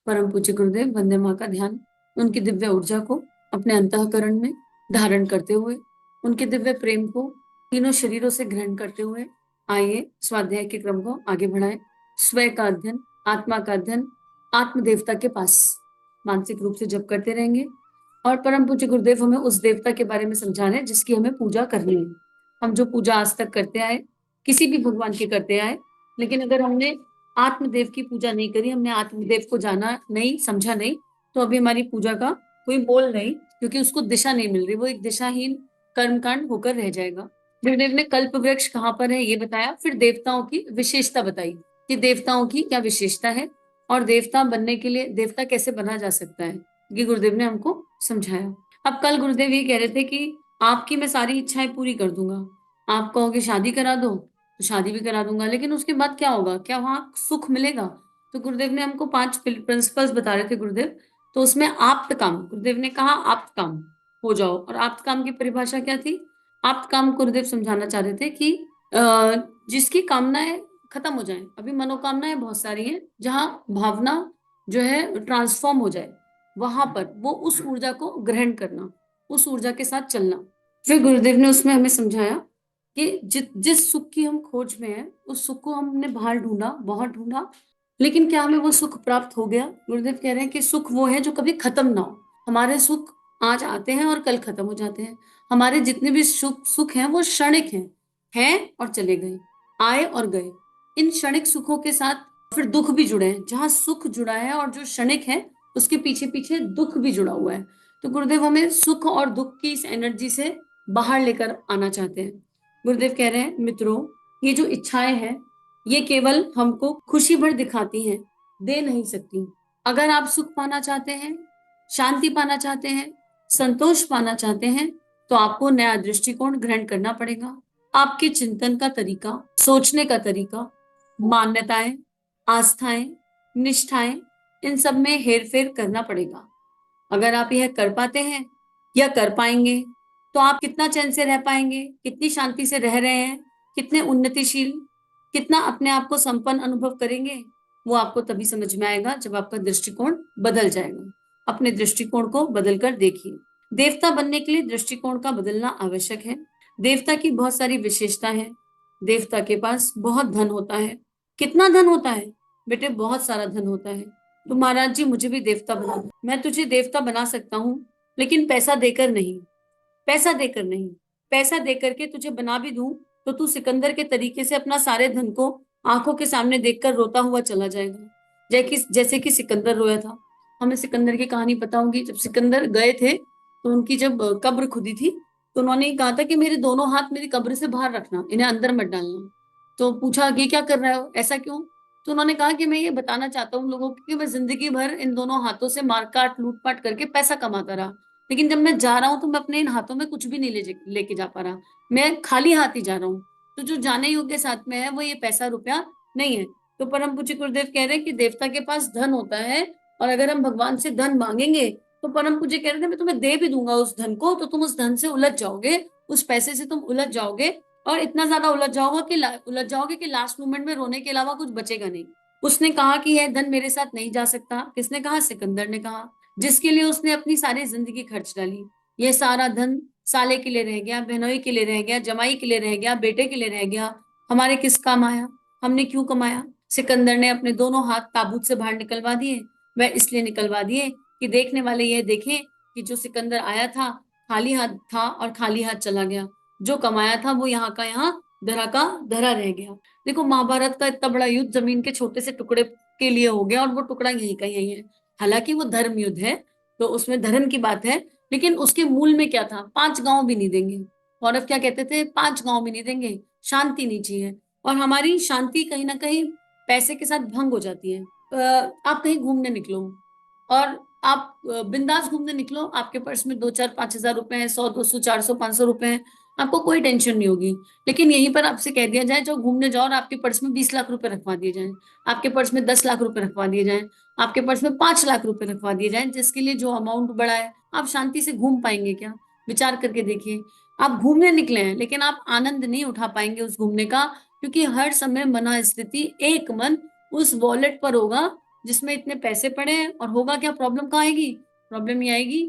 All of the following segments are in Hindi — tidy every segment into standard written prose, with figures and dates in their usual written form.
परम पूज्य गुरुदेव वंदे माँ का ध्यान उनकी दिव्य ऊर्जा को अपने अंतःकरण में धारण करते हुए, उनके दिव्य प्रेम को तीनों शरीरों से ग्रहण करते हुए आइए स्वाध्याय के क्रम को आगे बढ़ाएं। स्वयं का अध्ययन, आत्मा का अध्ययन, आत्म देवता के पास मानसिक रूप से जप करते रहेंगे और परम पूज्य गुरुदेव हमें उस देवता के बारे में समझा रहे हैं जिसकी हमें पूजा करनी है। हम जो पूजा आज तक करते आए, किसी भी भगवान की करते आए, लेकिन अगर हमने आत्मदेव की पूजा नहीं करी, हमने आत्मदेव को जाना नहीं, समझा नहीं, तो अभी हमारी पूजा का कोई मोल नहीं, क्योंकि उसको दिशा नहीं मिल रही, वो एक दिशाहीन कर्मकांड होकर रह जाएगा। गुरुदेव ने कल्प वृक्ष कहाँ पर है ये बताया, फिर देवताओं की विशेषता बताई कि देवताओं की क्या विशेषता है और देवता बनने के लिए देवता कैसे बना जा सकता है, ये गुरुदेव ने हमको समझाया। अब कल गुरुदेव ये कह रहे थे कि आपकी मैं सारी इच्छाएं पूरी कर दूंगा, आप कहोगे शादी करा दो तो शादी भी करा दूंगा, लेकिन उसके बाद क्या होगा, क्या वहां सुख मिलेगा? तो गुरुदेव ने हमको 5 प्रिंसिपल्स बता रहे थे गुरुदेव। तो उसमें आप्त काम, गुरुदेव ने कहा आप्त काम हो जाओ, और आप्त काम की परिभाषा क्या थी? आप्त काम गुरुदेव समझाना चाह रहे थे कि जिसकी कामनाएं खत्म हो जाएं, अभी मनोकामनाएं बहुत सारी हैं, जहां भावना जो है ट्रांसफॉर्म हो जाए, वहां पर वो उस ऊर्जा को ग्रहण करना, उस ऊर्जा के साथ चलना। फिर गुरुदेव ने उसमें हमें समझाया कि जिस सुख की हम खोज में है, उस सुख को हमने बाहर ढूंढा, बहुत ढूंढा, लेकिन क्या हमें वो सुख प्राप्त हो गया? गुरुदेव कह रहे हैं कि सुख वो है जो कभी खत्म ना हो। हमारे सुख आज आते हैं और कल खत्म हो जाते हैं। हमारे जितने भी सुख सुख हैं वो क्षणिक हैं और चले गए, आए और गए। इन क्षणिक सुखों के साथ फिर दुख भी जुड़े हैं। जहां सुख जुड़ा है और जो क्षणिक है, उसके पीछे पीछे दुख भी जुड़ा हुआ है। तो गुरुदेव हमें सुख और दुख की इस एनर्जी से बाहर लेकर आना चाहते हैं। गुरुदेव कह रहे हैं, मित्रों, ये जो इच्छाएं हैं, ये केवल हमको खुशी भर दिखाती हैं, दे नहीं सकती। अगर आप सुख पाना चाहते हैं, शांति पाना चाहते हैं, संतोष पाना चाहते हैं, तो आपको नया दृष्टिकोण ग्रहण करना पड़ेगा। आपके चिंतन का तरीका, सोचने का तरीका, मान्यताएं, आस्थाएं, निष्ठाएं, इन सब में हेरफेर करना पड़ेगा। अगर आप यह कर पाते हैं या कर पाएंगे, तो आप कितना चैन से रह पाएंगे, कितनी शांति से रह रहे हैं, कितने उन्नतिशील, कितना अपने आप को संपन्न अनुभव करेंगे, वो आपको तभी समझ में आएगा जब आपका दृष्टिकोण बदल जाएगा। अपने दृष्टिकोण को बदल कर देखिए। देवता बनने के लिए दृष्टिकोण का बदलना आवश्यक है। देवता की बहुत सारी विशेषता है। देवता के पास बहुत धन होता है। कितना धन होता है बेटे? बहुत सारा धन होता है। तो महाराज जी, मुझे भी देवता बना, मैं तुझे देवता बना सकता हूँ, लेकिन पैसा देकर नहीं। पैसा देकर नहीं, पैसा देकर के तुझे बना भी दूं तो तू सिकंदर के तरीके से अपना सारे धन को आंखों के सामने देखकर रोता हुआ चला जाएगा, जैसे कि सिकंदर रोया था। हमें सिकंदर की कहानी पता होगी। जब सिकंदर गए थे तो उनकी जब कब्र खुदी थी, तो उन्होंने ये कहा था कि मेरे दोनों हाथ मेरी कब्र से बाहर रखना, इन्हें अंदर मत डालना। तो पूछा ये क्या कर रहे हो, ऐसा क्यों? तो उन्होंने कहा कि मैं ये बताना चाहता हूँ लोगों को कि मैं जिंदगी भर इन दोनों हाथों से मारकाट लूटपाट करके पैसा कमाता रहा, लेकिन जब मैं जा रहा हूँ तो मैं अपने इन हाथों में कुछ भी नहीं लेके जा पा रहा, मैं खाली हाथ ही जा रहा हूँ। तो जो जाने योग्य साथ में है वो ये पैसा रुपया नहीं है। तो परम पूज्य गुरुदेव कह रहे हैं कि देवता के पास धन होता है, और अगर हम भगवान से धन मांगेंगे तो परम पूज्य कह रहे थे मैं तुम्हें दे भी दूंगा उस धन को, तो तुम उस धन से उलझ जाओगे, उस पैसे से तुम उलझ जाओगे, और इतना ज्यादा उलझ जाओगे कि लास्ट मोमेंट में रोने के अलावा कुछ बचेगा नहीं। उसने कहा कि यह धन मेरे साथ नहीं जा सकता। किसने कहा? सिकंदर ने कहा, जिसके लिए उसने अपनी सारी जिंदगी खर्च डाली। यह सारा धन साले के लिए रह गया, बहनोई के लिए रह गया, जमाई के लिए रह गया, बेटे के लिए रह गया, हमारे किस काम आया? हमने क्यों कमाया? सिकंदर ने अपने दोनों हाथ ताबूत से बाहर निकलवा दिए। वह इसलिए निकलवा दिए कि देखने वाले यह देखें कि जो सिकंदर आया था खाली हाथ था और खाली हाथ चला गया, जो कमाया था वो यहाँ का यहाँ, धरा का धरा रह गया। देखो, महाभारत का इतना बड़ा युद्ध जमीन के छोटे से टुकड़े के लिए हो गया, और वो टुकड़ा यहीं का यहीं है। हालांकि वो धर्म युद्ध है, तो उसमें धर्म की बात है, लेकिन उसके मूल में क्या था? 5 गांव भी नहीं देंगे। कौरव क्या कहते थे? 5 गांव भी नहीं देंगे, शांति नहीं चाहिए। और हमारी शांति कहीं ना कहीं पैसे के साथ भंग हो जाती है। आप कहीं घूमने निकलो और आप बिंदास घूमने निकलो, आपके पर्स में 2 4 5 हजार रुपए हैं, 100 200 400 500 रुपए हैं, आपको कोई टेंशन नहीं होगी। लेकिन यहीं पर आपसे कह दिया जाए, जो घूमने जाओ और आपके पर्स में 20 लाख रुपए रखवा दिए जाए, आपके पर्स में 10 लाख रुपए रखवा दिए जाए, आपके पर्स में 5 लाख रुपए रखवा दिए जाए, जिसके लिए जो अमाउंट बड़ा है, आप शांति से घूम पाएंगे क्या? विचार करके देखिए। आप घूमने निकले हैं, लेकिन आप आनंद नहीं उठा पाएंगे उस घूमने का, क्योंकि हर समय मनस्थिति एक मन उस वॉलेट पर होगा जिसमें इतने पैसे पड़े हैं, और होगा क्या, प्रॉब्लम कहाँ आएगी, प्रॉब्लम ये आएगी,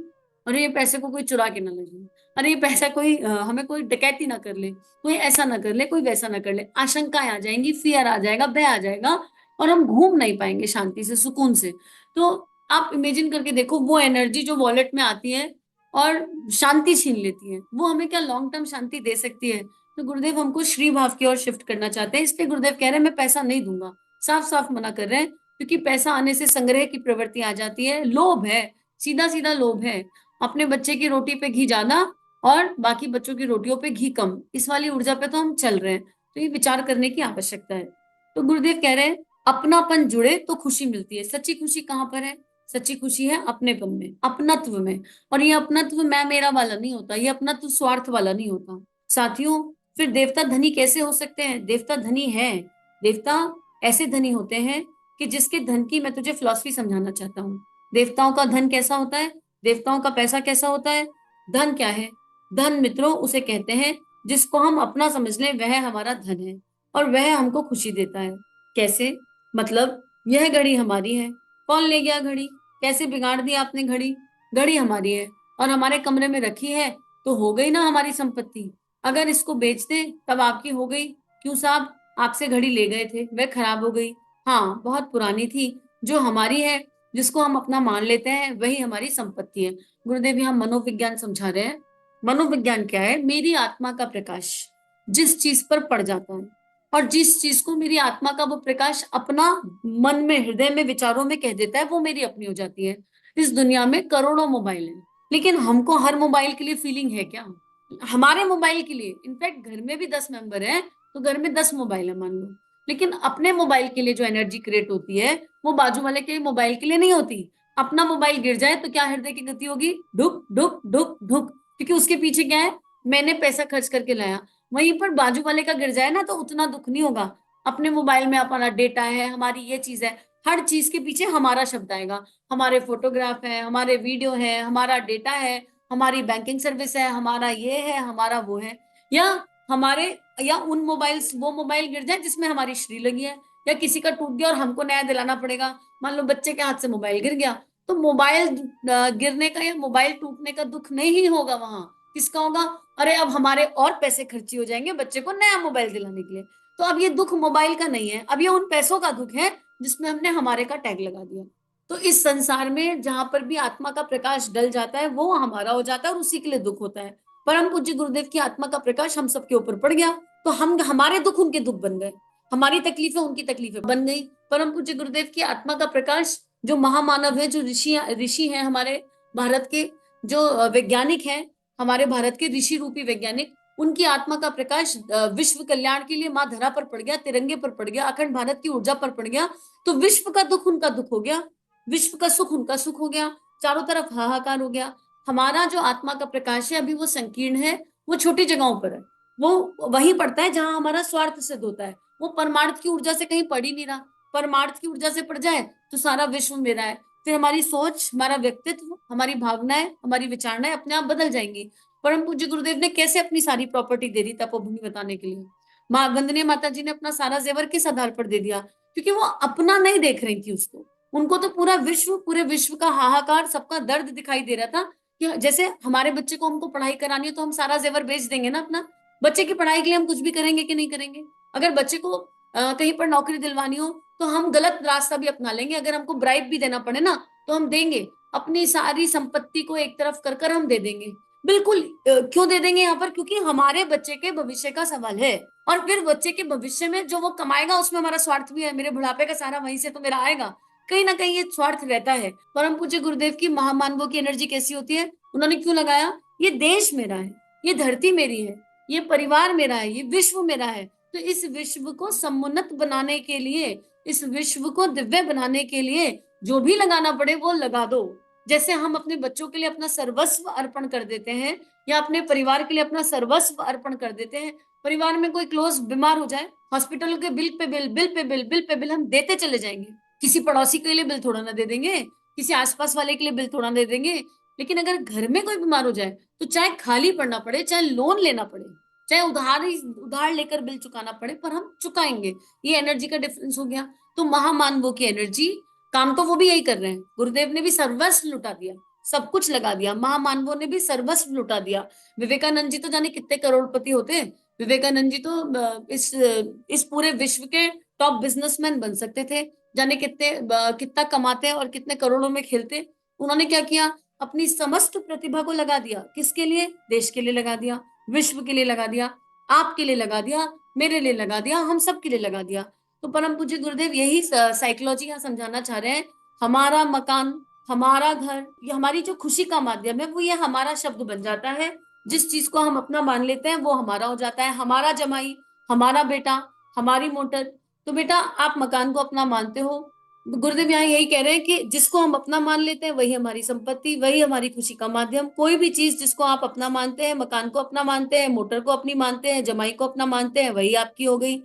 अरे ये पैसे को कोई चुरा के ना ले जाए, अरे ये पैसा कोई हमें कोई डकैती ना कर ले, कोई ऐसा ना कर ले, कोई वैसा ना कर ले, आशंकाएं आ जाएंगी, फियर आ जाएगा, भय आ जाएगा, और हम घूम नहीं पाएंगे शांति से, सुकून से। तो आप इमेजिन करके देखो, वो एनर्जी जो वॉलेट में आती है और शांति छीन लेती है, वो हमें क्या लॉन्ग टर्म शांति दे सकती है? तो गुरुदेव हमको श्री भाव की ओर शिफ्ट करना चाहते हैं, इसलिए गुरुदेव कह रहे हैं मैं पैसा नहीं दूंगा, साफ साफ मना कर रहे हैं, क्योंकि पैसा आने से संग्रह की प्रवृत्ति आ जाती है, लोभ है, सीधा सीधा लोभ है, अपने बच्चे की रोटी पे घी ज्यादा और बाकी बच्चों की रोटियों पे घी कम, इस वाली ऊर्जा पे तो हम चल रहे हैं, तो ये विचार करने की आवश्यकता है। तो गुरुदेव कह रहे हैं अपनापन जुड़े तो खुशी मिलती है, सच्ची खुशी कहाँ पर है? सच्ची खुशी है अपनेपन में, अपनत्व में। और ये अपनत्व मैं मेरा वाला नहीं होता, ये अपनत्व स्वार्थ वाला नहीं होता साथियों। फिर देवता धनी कैसे हो सकते हैं? देवता धनी है, देवता ऐसे धनी होते हैं कि जिसके धन की मैं तुझे फिलॉसफी समझाना चाहता हूँ। देवताओं का धन कैसा होता है, देवताओं का पैसा कैसा होता है? धन क्या है? धन मित्रों उसे कहते हैं जिसको हम अपना समझ लें, वह हमारा धन है और वह हमको खुशी देता है। कैसे? मतलब यह घड़ी हमारी है, कौन ले गया घड़ी? कैसे बिगाड़ दी आपने घड़ी? घड़ी हमारी है और हमारे कमरे में रखी है, तो हो गई ना हमारी संपत्ति। अगर इसको बेच दे तब आपकी हो गई। क्यों साहब, आपसे घड़ी ले गए थे, वह खराब हो गई। हाँ, बहुत पुरानी थी, जो हमारी है, जिसको हम अपना मान लेते हैं, वही हमारी संपत्ति है। गुरुदेव यहाँ मनोविज्ञान समझा रहे हैं। मनोविज्ञान क्या है? मेरी आत्मा का प्रकाश जिस चीज पर पड़ जाता है, और जिस चीज को मेरी आत्मा का वो प्रकाश अपना मन में, हृदय में, विचारों में कह देता है, वो मेरी अपनी हो जाती है। इस दुनिया में करोड़ों मोबाइल हैं, लेकिन हमको हर मोबाइल के लिए फीलिंग है क्या? हमारे मोबाइल के लिए, इनफैक्ट घर में भी 10 मेंबर हैं, तो घर में 10 मोबाइल है मान लो, लेकिन अपने मोबाइल के लिए जो एनर्जी क्रिएट होती है, वो बाजू वाले के मोबाइल के लिए नहीं होती। अपना मोबाइल गिर जाए तो क्या हृदय की गति होगी? ढुक ढुक ढुक ढुक, क्योंकि उसके पीछे क्या है? मैंने पैसा खर्च करके लाया। वहीं पर बाजू वाले का गिर जाए ना, तो उतना दुख नहीं होगा। अपने मोबाइल में अपना डेटा है, हमारी ये चीज है, हर चीज के पीछे हमारा शब्द आएगा। हमारे फोटोग्राफ है, हमारे वीडियो है, हमारा डेटा है, हमारी बैंकिंग सर्विस है, हमारा ये है, हमारा वो है। या हमारे, या उन मोबाइल, वो मोबाइल गिर जाए जिसमें हमारी श्री लगी है, या किसी का टूट गया और हमको नया दिलाना पड़ेगा। मान लो बच्चे के हाथ से मोबाइल गिर गया, तो मोबाइल गिरने का या मोबाइल टूटने का दुख नहीं होगा, वहां किसका होगा? अरे अब हमारे और पैसे खर्ची हो जाएंगे बच्चे को नया मोबाइल दिलाने के लिए। तो अब ये दुख मोबाइल का नहीं है, अब ये उन पैसों का दुख है जिसमें हमने हमारे का टैग लगा दिया। तो इस संसार में जहां पर भी आत्मा का प्रकाश डल जाता है, वो हमारा हो जाता है और उसी के लिए दुख होता है। परम पूज्य गुरुदेव की आत्मा का प्रकाश हम सबके ऊपर पड़ गया, तो हम, हमारे दुख उनके दुख बन गए, हमारी तकलीफें उनकी तकलीफें बन गई। परम पूज्य गुरुदेव की आत्मा का प्रकाश, जो महामानव है, जो ऋषि ऋषि हैं हमारे भारत के, जो वैज्ञानिक हैं, हमारे भारत के ऋषि रूपी वैज्ञानिक, उनकी आत्मा का प्रकाश विश्व कल्याण के लिए माँ धरा पर पड़ गया, तिरंगे पर पड़ गया, अखंड भारत की ऊर्जा पर पड़ गया। तो विश्व का दुख उनका दुख हो गया, विश्व का सुख उनका सुख हो गया, चारों तरफ हाहाकार हो गया। हमारा जो आत्मा का प्रकाश है अभी वो संकीर्ण है, वो छोटी जगहों पर है, वो वहीं पड़ता है जहां हमारा स्वार्थ सिद्ध होता है। वो परमार्थ की ऊर्जा से कहीं पड़ ही नहीं रहा। परमार्थ की ऊर्जा से पड़ जाए तो सारा विश्व मेरा है, फिर हमारी सोच, हमारा व्यक्तित्व, हमारी भावनाएं, हमारी विचारणाएं अपने आप बदल जाएंगी। परम पूज्य गुरुदेव ने कैसे अपनी सारी प्रॉपर्टी दे दी तपोभूमि बताने के लिए? माँ वंदनीय माता जी ने अपना सारा जेवर किस आधार पर दे दिया? क्योंकि वो अपना नहीं देख रही थी उसको, उनको तो पूरा विश्व, पूरे विश्व का हाहाकार, सबका दर्द दिखाई दे रहा था। कि जैसे हमारे बच्चे को हमको पढ़ाई करानी है तो हम सारा जेवर बेच देंगे ना अपना, बच्चे की पढ़ाई के लिए हम कुछ भी करेंगे कि नहीं करेंगे? अगर बच्चे को कहीं पर नौकरी दिलवानी हो तो हम गलत रास्ता भी अपना लेंगे, अगर हमको ब्राइब भी देना पड़े ना तो हम देंगे, अपनी सारी संपत्ति को एक तरफ कर कर हम दे देंगे। बिल्कुल, क्यों दे देंगे यहाँ पर? क्योंकि हमारे बच्चे के भविष्य का सवाल है, और फिर बच्चे के भविष्य में जो वो कमाएगा उसमें हमारा स्वार्थ भी है, मेरे बुढ़ापे का सारा वहीं से तो मेरा आएगा, कहीं ना कहीं ये स्वार्थ रहता है। परम पूज्य गुरुदेव की महामानवों की एनर्जी कैसी होती है? उन्होंने क्यों लगाया? ये देश मेरा है, ये धरती मेरी है, ये परिवार मेरा है, ये विश्व मेरा है, तो इस विश्व को समुन्नत बनाने के लिए, इस विश्व को दिव्य बनाने के लिए जो भी लगाना पड़े वो लगा दो। जैसे हम अपने बच्चों के लिए अपना सर्वस्व अर्पण कर देते हैं, या अपने परिवार के लिए अपना सर्वस्व अर्पण कर देते हैं। परिवार में कोई क्लोज बीमार हो जाए, हॉस्पिटल के bill pay bill, bill pay bill, bill pay bill हम देते चले जाएंगे। किसी पड़ोसी के लिए बिल थोड़ा ना दे देंगे, किसी आसपास वाले के लिए बिल थोड़ा दे देंगे। लेकिन अगर घर में कोई बीमार हो जाए तो चाहे खाली पड़ना पड़े, चाहे लोन लेना पड़े, चाहे उधार लेकर बिल चुकाना पड़े, पर हम चुकाएंगे। ये एनर्जी का डिफरेंस हो गया। तो महामानवों की एनर्जी काम तो वो भी यही कर रहे हैं। गुरुदेव ने भी सर्वस्व लुटा दिया, सब कुछ लगा दिया, महामानवों ने भी सर्वस्व लुटा दिया। विवेकानंद जी तो जाने कितने करोड़पति होते हैं। विवेकानंद जी तो इस पूरे विश्व के टॉप बिजनेसमैन बन सकते थे। जाने कितना कमाते और कितने करोड़ों में खेलते। उन्होंने क्या किया, अपनी समस्त प्रतिभा को लगा दिया। किसके लिए? देश के लिए लगा दिया, विश्व के लिए लगा दिया, आपके लिए लगा दिया, मेरे लिए लगा दिया, हम सब के लिए लगा दिया। तो परम पूज्य गुरुदेव यही साइकोलॉजी यहाँ समझाना चाह रहे हैं। हमारा मकान, हमारा घर, ये हमारी जो खुशी का माध्यम है, वो ये हमारा शब्द बन जाता है। जिस चीज को हम अपना मान लेते हैं वो हमारा हो जाता है। हमारा जमाई, हमारा बेटा, हमारी मोटर। तो बेटा आप मकान को अपना मानते हो, गुरुदेव यहाँ यही कह रहे हैं कि जिसको हम अपना मान लेते हैं वही हमारी संपत्ति, वही हमारी खुशी का माध्यम। कोई भी चीज जिसको आप अपना मानते हैं, मकान को अपना मानते हैं, मोटर को अपनी मानते हैं, जमाई को अपना मानते हैं, वही आपकी हो गई।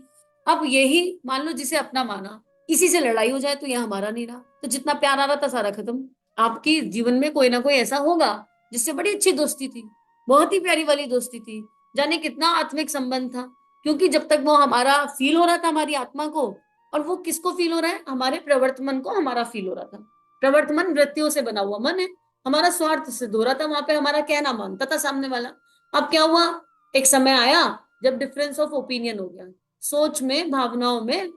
अब यही मान लो जिसे अपना माना, इसी से लड़ाई हो जाए तो यह हमारा नहीं रहा। तो जितना प्यार आ रहा था सारा खत्म। आपकी जीवन में कोई ना कोई ऐसा होगा जिससे बड़ी अच्छी दोस्ती थी, बहुत ही प्यारी वाली दोस्ती थी, जाने कितना आत्मिक संबंध था। क्योंकि जब तक वो हमारा फील हो रहा था हमारी आत्मा को, और वो किसको फील हो रहा है? हमारे प्रवर्तमन को हमारा फील हो रहा था। प्रवर्तमन वृत्तियों से बना हुआ मन है, हमारा स्वार्थ सिद्ध हो रहा था वहां पे, हमारा कहना मानता था सामने वाला। अब क्या हुआ, एक समय आया जब डिफरेंस ऑफ ओपिनियन हो गया, सोच में, भावनाओं में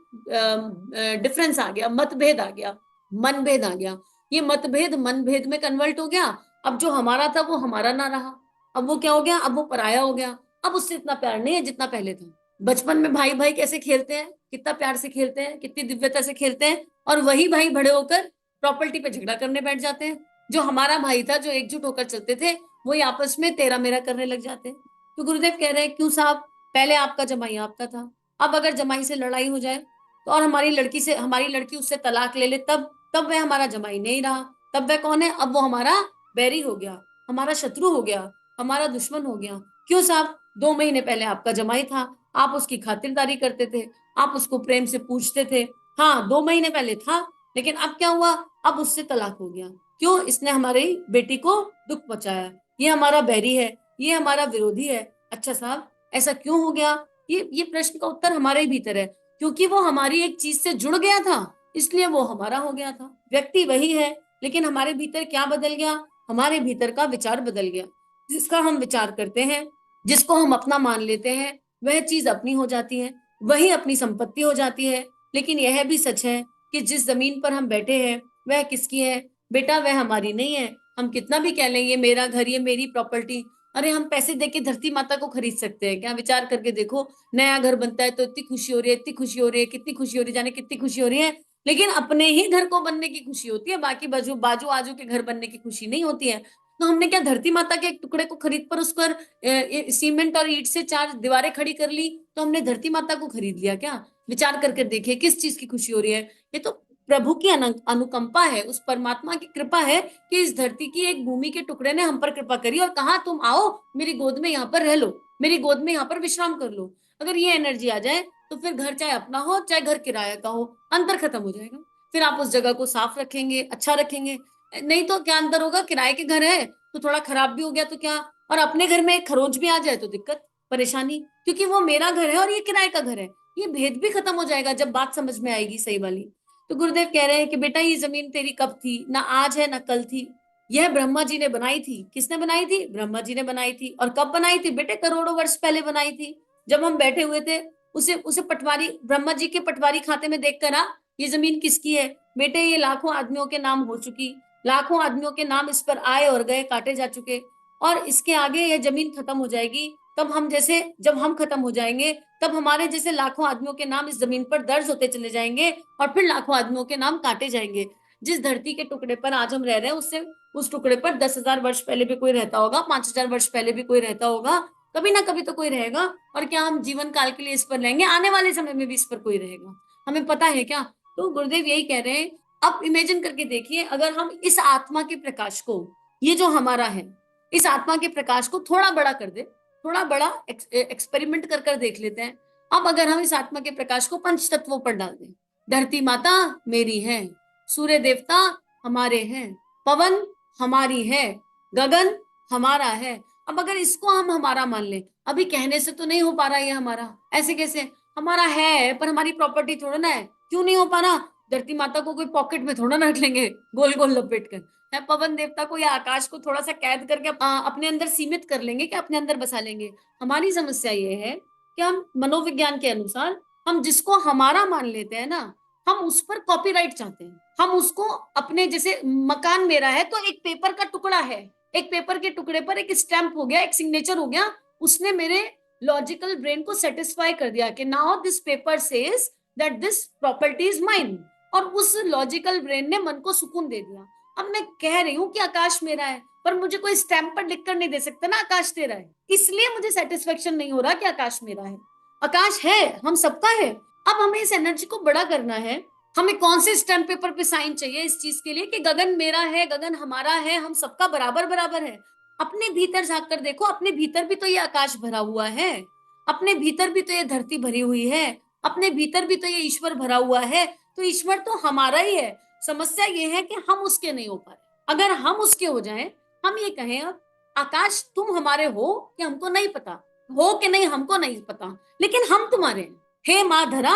डिफरेंस आ गया, मतभेद आ गया, मनभेद आ गया। ये मतभेद मनभेद में कन्वर्ट हो गया। अब जो हमारा था वो हमारा ना रहा, अब वो क्या हो गया, अब वो पराया हो गया। अब उससे इतना प्यार नहीं है जितना पहले था। बचपन में भाई भाई कैसे खेलते हैं, कितना प्यार से खेलते हैं, कितनी दिव्यता से खेलते हैं, और वही भाई बड़े होकर प्रॉपर्टी पे झगड़ा करने बैठ जाते हैं। जो हमारा भाई था, जो एकजुट होकर चलते थे, वही आपस में तेरा मेरा करने लग जाते हैं। तो गुरुदेव कह रहे हैं, क्यों साहब, पहले आपका जमाई आपका था, अब अगर जमाई से लड़ाई हो जाए तो, और हमारी लड़की उससे तलाक ले ले, तब तब वह हमारा जमाई नहीं रहा। तब वह कौन है? अब वो हमारा बैरी हो गया, हमारा शत्रु हो गया, हमारा दुश्मन हो गया। क्यों साहब? 2 महीने पहले आपका जमाई था, आप उसकी खातिरदारी करते थे, आप उसको प्रेम से पूछते थे। हाँ, 2 महीने पहले था, लेकिन अब क्या हुआ? अब उससे तलाक हो गया। क्यों? इसने हमारी बेटी को दुख पहुंचाया, ये हमारा बैरी है, ये हमारा विरोधी है। अच्छा साहब, ऐसा क्यों हो गया? ये प्रश्न का उत्तर हमारे ही भीतर है। क्योंकि वो हमारी एक चीज से जुड़ गया था, इसलिए वो हमारा हो गया था। व्यक्ति वही है, लेकिन हमारे भीतर क्या बदल गया? हमारे भीतर का विचार बदल गया। जिसका हम विचार करते हैं, जिसको हम अपना मान लेते हैं, वह चीज अपनी हो जाती है, वही अपनी संपत्ति हो जाती है। लेकिन यह भी सच है कि जिस जमीन पर हम बैठे हैं वह किसकी है? बेटा वह हमारी नहीं है। हम कितना भी कह लें ये मेरा घर, ये मेरी प्रॉपर्टी, अरे हम पैसे देके धरती माता को खरीद सकते हैं क्या? विचार करके देखो, नया घर बनता है तो इतनी खुशी हो रही है, इतनी खुशी हो रही है, कितनी खुशी हो रही है, जाने कितनी खुशी हो रही है। लेकिन अपने ही घर को बनने की खुशी होती है, बाकी बाजू बाजू आजू के घर बनने की खुशी नहीं होती है। तो हमने क्या धरती माता के एक टुकड़े को खरीद पर उस पर सीमेंट और ईंट से 4 दीवारें खड़ी कर ली, तो हमने धरती माता को खरीद लिया क्या? विचार करके देखिए किस चीज की खुशी हो रही है। ये तो प्रभु की अनुकंपा है, उस परमात्मा की कृपा है कि इस धरती की एक भूमि के टुकड़े ने हम पर कृपा करी और कहा तुम आओ मेरी गोद में, यहाँ पर रह लो, मेरी गोद में यहाँ पर विश्राम कर लो। अगर ये एनर्जी आ जाए तो फिर घर चाहे अपना हो चाहे घर किराया का हो, अंतर खत्म हो जाएगा। फिर आप उस जगह को साफ रखेंगे, अच्छा रखेंगे। नहीं तो क्या अंतर होगा? किराए के घर है तो थोड़ा खराब भी हो गया तो क्या, और अपने घर में एक खरोंच भी आ जाए तो दिक्कत परेशानी, क्योंकि वो मेरा घर है और ये किराए का घर है। ये भेद भी खत्म हो जाएगा जब बात समझ में आएगी सही वाली। तो गुरुदेव कह रहे हैं कि बेटा ये जमीन तेरी कब थी? ना आज है ना कल थी। यह ब्रह्मा जी ने बनाई थी। किसने बनाई थी? ब्रह्मा जी ने बनाई थी। और कब बनाई थी बेटे? करोड़ों वर्ष पहले बनाई थी, जब हम बैठे हुए थे। उसे उसे पटवारी, ब्रह्मा जी के पटवारी खाते में देखकर आ, ये जमीन किसकी है बेटे? ये लाखों आदमियों के नाम हो चुकी, लाखों आदमियों के नाम इस पर आए और गए, काटे जा चुके, और इसके आगे यह जमीन खत्म हो जाएगी। तब हम जैसे, जब हम खत्म हो जाएंगे तब हमारे जैसे लाखों आदमियों के नाम इस जमीन पर दर्ज होते चले जाएंगे, और फिर लाखों आदमियों के नाम काटे जाएंगे। जिस धरती के टुकड़े पर आज हम रह रहे हैं, उससे उस टुकड़े पर 10,000 वर्ष पहले भी कोई रहता होगा, 5,000 वर्ष पहले भी कोई रहता होगा, कभी ना कभी तो कोई रहेगा। और क्या हम जीवन काल के लिए इस पर रहेंगे? आने वाले समय में भी इस पर कोई रहेगा, हमें पता है क्या? तो गुरुदेव यही कह रहे हैं। अब इमेजिन करके देखिए, अगर हम इस आत्मा के प्रकाश को, ये जो हमारा है, इस आत्मा के प्रकाश को थोड़ा बड़ा कर दे, थोड़ा बड़ा एक्सपेरिमेंट कर कर देख लेते हैं। अब अगर हम इस आत्मा के प्रकाश को 5 तत्वों पर डाल दें, धरती माता मेरी है, सूर्य देवता हमारे हैं, पवन हमारी है, गगन हमारा है। अब अगर इसको हम हमारा मान लें, अभी कहने से तो नहीं हो पा रहा ये हमारा, ऐसे कैसे? हमारा है पर हमारी प्रॉपर्टी थोड़ा ना है। क्यों नहीं हो पा रहा? धरती माता को कोई पॉकेट में थोड़ा ना रख लेंगे गोल गोल लपेट कर, है पवन देवता को या आकाश को थोड़ा सा कैद करके अपने अंदर सीमित कर लेंगे, कि अपने अंदर बसा लेंगे। हमारी समस्या ये है कि हम मनोविज्ञान के अनुसार हम जिसको हमारा मान लेते हैं ना, हम उस पर कॉपीराइट चाहते हैं। हम उसको अपने, जैसे मकान मेरा है तो एक पेपर का टुकड़ा है, एक पेपर के टुकड़े पर एक स्टैंप हो गया, एक सिग्नेचर हो गया, उसने मेरे लॉजिकल ब्रेन को सेटिस्फाई कर दिया कि now this paper says that this property is mine, और उस लॉजिकल ब्रेन ने मन को सुकून दे दिया। अब मैं कह रही हूँ कि आकाश मेरा है, पर मुझे कोई स्टैंप पर लिख कर नहीं दे सकता ना आकाश तेरा है, इसलिए मुझे सेटिस्फेक्शन नहीं हो रहा कि आकाश मेरा है। आकाश है, हम सबका है। अब हमें इस एनर्जी को बड़ा करना है। हमें कौन से स्टैम्प पेपर पे साइन चाहिए इस चीज के लिए कि गगन मेरा है, गगन हमारा है, हम सबका बराबर बराबर है। अपने भीतर झांक कर देखो, अपने भीतर भी तो ये आकाश भरा हुआ है, अपने भीतर भी तो ये धरती भरी हुई है, अपने भीतर भी तो ये ईश्वर भरा हुआ है। तो ईश्वर तो हमारा ही है। समस्या ये है कि हम उसके नहीं हो पा रहे। अगर हम उसके हो जाएं, हम ये कहें अब आकाश तुम हमारे हो कि हमको नहीं पता, हो कि नहीं हमको नहीं पता, लेकिन हम तुम्हारे हैं। हे माँ धरा,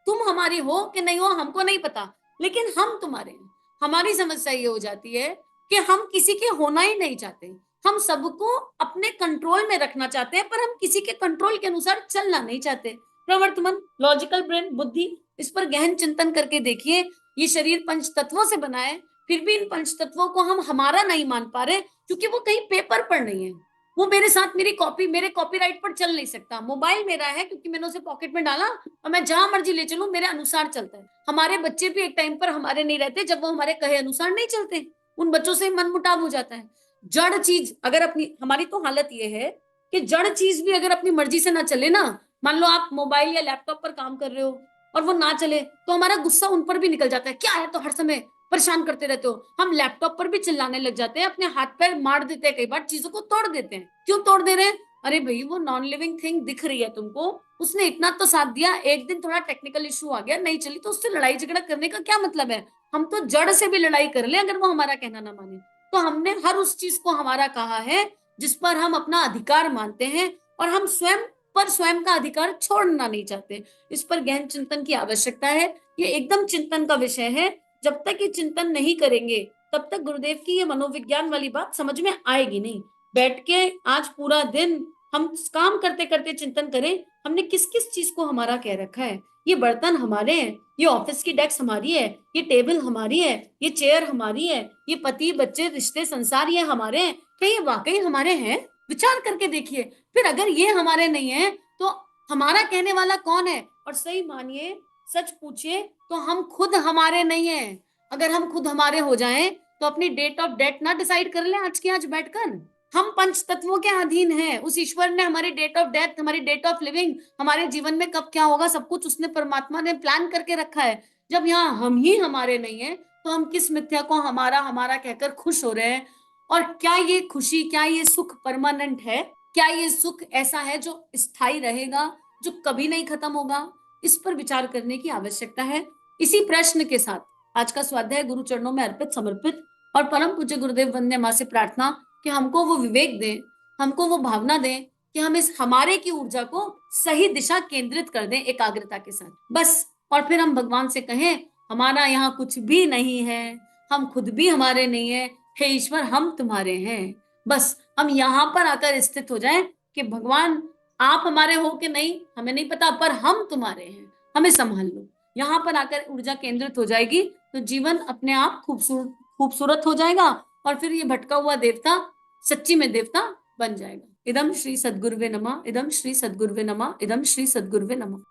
तुम हमारी हो कि नहीं हो हमको नहीं पता, लेकिन हम तुम्हारे हैं। हमारी समस्या ये हो जाती है कि हम किसी के होना ही नहीं चाहते, हम सबको अपने कंट्रोल में रखना चाहते हैं, पर हम किसी के कंट्रोल के अनुसार चलना नहीं चाहते। प्रवर्तमान लॉजिकल ब्रेन बुद्धि, इस पर गहन चिंतन करके देखिए। ये शरीर पंच तत्वों से बना है, फिर भी इन पंच तत्वों को हम हमारा नहीं मान पा रहे, क्योंकि वो कहीं पेपर पर नहीं है। वो मेरे साथ मेरी कॉपी, मेरे कॉपीराइट पर चल नहीं सकता। मोबाइल मेरा है क्योंकि मैंने उसे पॉकेट में डाला और मैं जहां मर्जी ले चलूं, मेरे अनुसार चलता है। हमारे बच्चे भी एक टाइम पर हमारे नहीं रहते जब वो हमारे कहे अनुसार नहीं चलते, उन बच्चों से मन मुटाव हो जाता है। जड़ चीज अगर अपनी, हमारी तो हालत ये है कि जड़ चीज भी अगर अपनी मर्जी से ना चले ना, मान लो आप मोबाइल या लैपटॉप पर काम कर रहे हो और वो ना चले, तो हमारा गुस्सा उन पर भी निकल जाता है। क्या है तो हर समय परेशान करते रहते हो। हम लैपटॉप पर भी चिल्लाने लग जाते हैं, अपने हाथ पैर मार देते हैं, कई बार चीजों को तोड़ देते हैं। क्यों तोड़ दे रहे हैं? अरे भाई वो नॉन लिविंग थिंग दिख रही है तुमको, उसने इतना तो साथ दिया, एक दिन थोड़ा टेक्निकल इशू आ गया, नहीं चली, तो उससे लड़ाई झगड़ा करने का क्या मतलब है? हम तो जड़ से भी लड़ाई कर ले अगर वो हमारा कहना ना माने। तो हमने हर उस चीज को हमारा कहा है जिस पर हम अपना अधिकार मानते हैं, और हम स्वयं पर स्वयं का अधिकार छोड़ना नहीं चाहते। इस पर गहन चिंतन की आवश्यकता है। ये एकदम चिंतन का विषय है। जब तक ये चिंतन नहीं करेंगे तब तक गुरुदेव की ये मनोविज्ञान वाली बात समझ में आएगी नहीं। बैठ के आज पूरा दिन हम काम करते करते चिंतन करें, हमने किस किस चीज को हमारा कह रखा है। ये बर्तन हमारे हैं, ये ऑफिस की डेस्क हमारी है, ये टेबल हमारी है, ये चेयर हमारी है, ये पति बच्चे रिश्ते संसार ये हमारे हैं। क्या ये वाकई हमारे हैं? विचार करके देखिए। फिर अगर ये हमारे नहीं है तो हमारा कहने वाला कौन है? और सही मानिए, सच पूछिए तो हम खुद हमारे नहीं है। अगर हम खुद हमारे हो जाएं तो अपनी डेट ऑफ डेथ ना डिसाइड कर लें आज की आज बैठकर। हम पंच तत्वों के अधीन हैं। उस ईश्वर ने हमारी डेट ऑफ डेथ, हमारी डेट ऑफ लिविंग, हमारे जीवन में कब क्या होगा, सब कुछ उसने, परमात्मा ने प्लान करके रखा है। जब यहाँ हम ही हमारे नहीं है तो हम किस मिथ्या को हमारा हमारा कहकर खुश हो रहे हैं? और क्या ये खुशी, क्या ये सुख परमानेंट है? क्या ये सुख ऐसा है जो स्थायी रहेगा, जो कभी नहीं खत्म होगा? इस पर विचार करने की आवश्यकता है। इसी प्रश्न के साथ आज का स्वाध्याय गुरु चरणों में अर्पित समर्पित, और परम पूज्य गुरुदेव वंदे मां से प्रार्थना कि हमको वो विवेक दें, हमको वो भावना दें कि हम इस हमारे की ऊर्जा को सही दिशा केंद्रित कर दें एकाग्रता के साथ, बस। और फिर हम भगवान से कहें हमारा यहाँ कुछ भी नहीं है, हम खुद भी हमारे नहीं है, हे ईश्वर हम तुम्हारे हैं। बस हम यहाँ पर आकर स्थित हो जाएं कि भगवान आप हमारे हो कि नहीं हमें नहीं पता, पर हम तुम्हारे हैं, हमें संभाल लो। यहाँ पर आकर ऊर्जा केंद्रित हो जाएगी तो जीवन अपने आप खूबसूरत खूबसूरत हो जाएगा, और फिर ये भटका हुआ देवता सच्ची में देवता बन जाएगा। इदम श्री सद्गुरुवे नमः, इदम श्री सद्गुरुवे नमः, इदम श्री सद्गुरुवे नमः।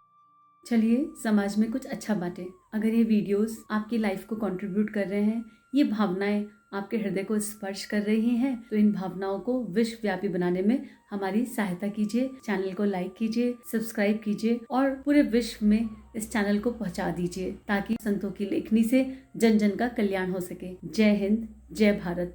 चलिए समाज में कुछ अच्छा बांटें। अगर ये वीडियोस आपकी लाइफ को कंट्रीब्यूट कर रहे हैं, ये भावनाएं आपके हृदय को स्पर्श कर रही हैं, तो इन भावनाओं को विश्वव्यापी बनाने में हमारी सहायता कीजिए। चैनल को लाइक कीजिए, सब्सक्राइब कीजिए और पूरे विश्व में इस चैनल को पहुंचा दीजिए, ताकि संतों की लेखनी से जन जन का कल्याण हो सके। जय हिंद, जय भारत।